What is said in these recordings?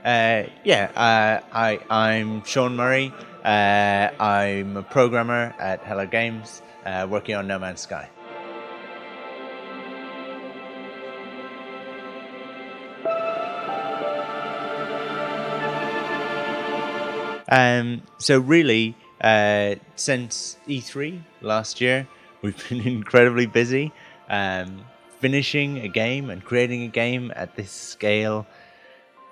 I'm Sean Murray. I'm a programmer at Hello Games, working on No Man's Sky. So really, since E3 last year, we've been incredibly busy. Finishing a game and creating a game at this scale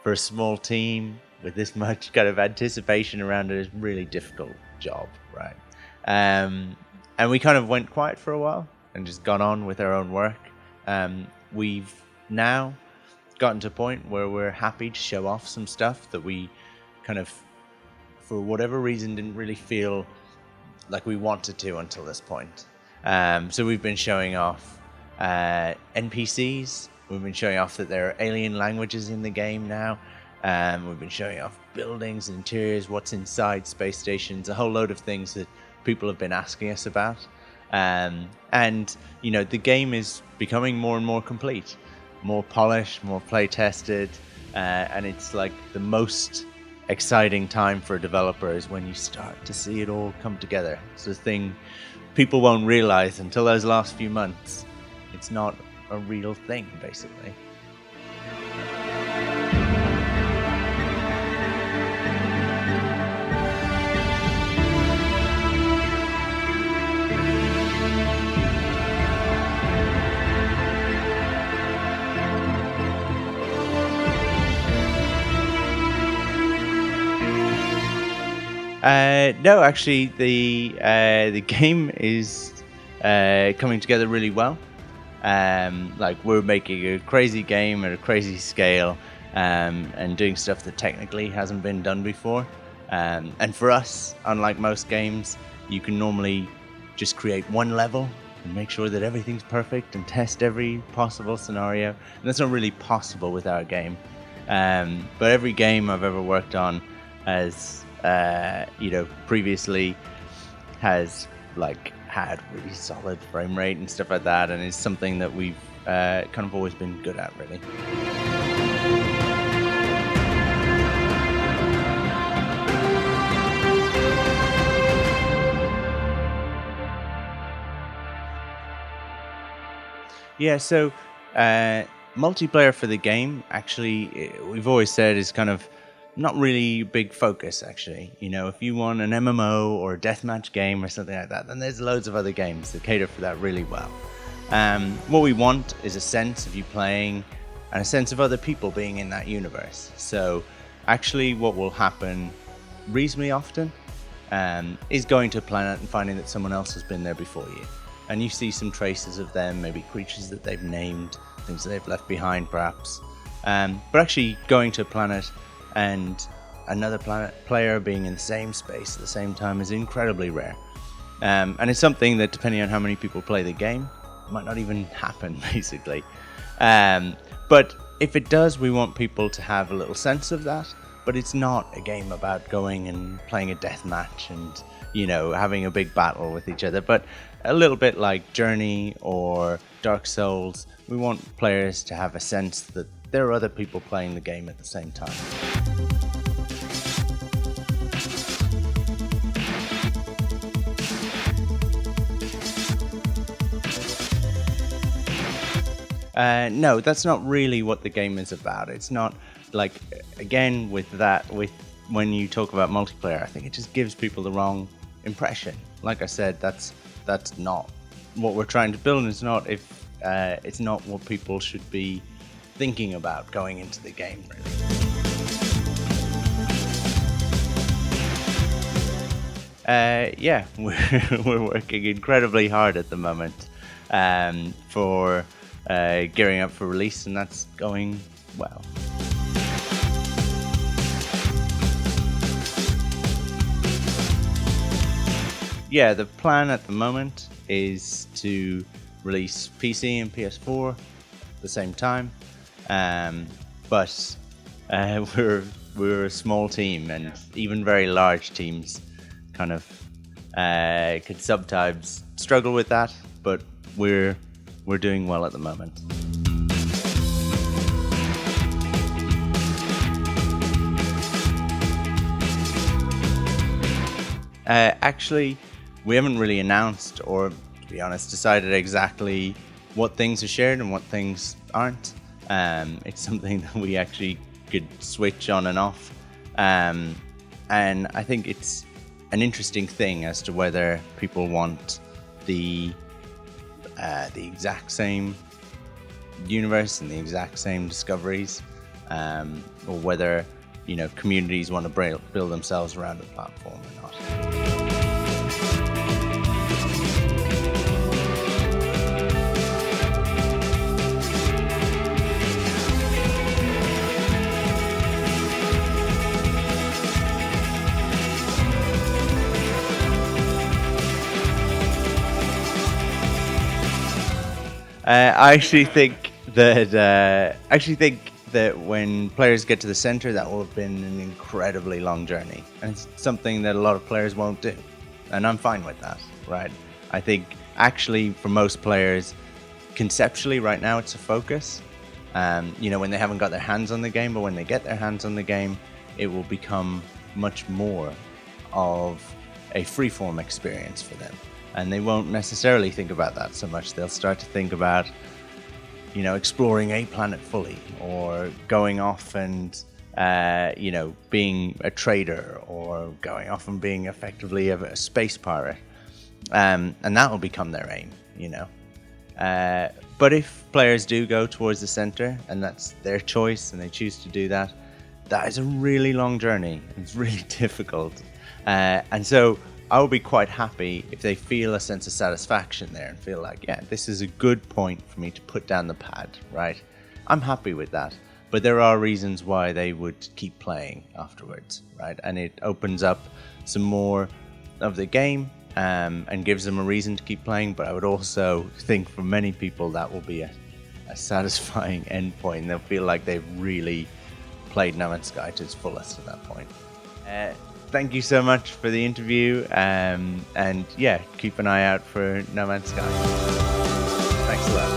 for a small team with this much kind of anticipation around it is a really difficult job, right? And we kind of went quiet for a while and just got on with our own work. We've now gotten to a point where we're happy to show off some stuff that we kind of, for whatever reason, didn't really feel like we wanted to until this point. So we've been showing off NPCs. We've been showing off that there are alien languages in the game now. We've been showing off buildings, interiors, what's inside space stations, a whole load of things that people have been asking us about. And, you know, the game is becoming more and more complete, more polished, more play tested. And it's like the most exciting time for a developer is when you start to see it all come together. It's the thing people won't realize until those last few months. It's not a real thing, basically. No, actually, the game is coming together really well. Like, we're making a crazy game at a crazy scale, and doing stuff that technically hasn't been done before. And for us, unlike most games, you can normally just create one level and make sure that everything's perfect and test every possible scenario. And that's not really possible with our game. But every game I've ever worked on has, previously has had really solid frame rate and stuff like that, and it's something that we've kind of always been good at, really. Yeah, so multiplayer for the game, actually, we've always said is kind of not really a big focus, actually. You know, if you want an MMO or a deathmatch game or something like that, then there's loads of other games that cater for that really well. What we want is a sense of you playing and a sense of other people being in that universe. So actually what will happen reasonably often is going to a planet and finding that someone else has been there before you. And you see some traces of them, maybe creatures that they've named, things that they've left behind perhaps. But actually going to a planet and another player being in the same space at the same time is incredibly rare. And it's something that, depending on how many people play the game, might not even happen, basically. But if it does, we want people to have a little sense of that. But it's not a game about going and playing a deathmatch and, you know, having a big battle with each other. But a little bit like Journey or Dark Souls, we want players to have a sense that there are other people playing the game at the same time. No, that's not really what the game is about. It's not like, again, with when you talk about multiplayer, I think it just gives people the wrong impression. Like I said, that's not what we're trying to build. It's not what people should be thinking about going into the game, really. We're working incredibly hard at the moment for gearing up for release, and that's going well. Yeah, the plan at the moment is to release PC and PS4 at the same time. But we're a small team, and even very large teams kind of could sometimes struggle with that. But we're doing well at the moment. Actually, we haven't really announced or, to be honest, decided exactly what things are shared and what things aren't. It's something that we actually could switch on and off. And I think it's an interesting thing as to whether people want the exact same universe and the exact same discoveries, or whether, communities want to build themselves around a platform or not. I actually think that when players get to the center, that will have been an incredibly long journey, and it's something that a lot of players won't do, and I'm fine with that, right? I think actually for most players, conceptually right now it's a focus, when they haven't got their hands on the game, but when they get their hands on the game, it will become much more of a freeform experience for them. And they won't necessarily think about that so much. They'll start to think about, exploring a planet fully, or going off and, being a trader, or going off and being effectively a space pirate. And that will become their aim, But if players do go towards the center, and that's their choice, and they choose to do that, that is a really long journey. It's really difficult. And so I will be quite happy if they feel a sense of satisfaction there and feel like, yeah, this is a good point for me to put down the pad, right? I'm happy with that. But there are reasons why they would keep playing afterwards, right? And it opens up some more of the game, and gives them a reason to keep playing. But I would also think for many people that will be a satisfying endpoint. They'll feel like they've really played No Man's Sky to its fullest at that point. Thank you so much for the interview, and yeah, keep an eye out for No Man's Sky. Thanks a lot.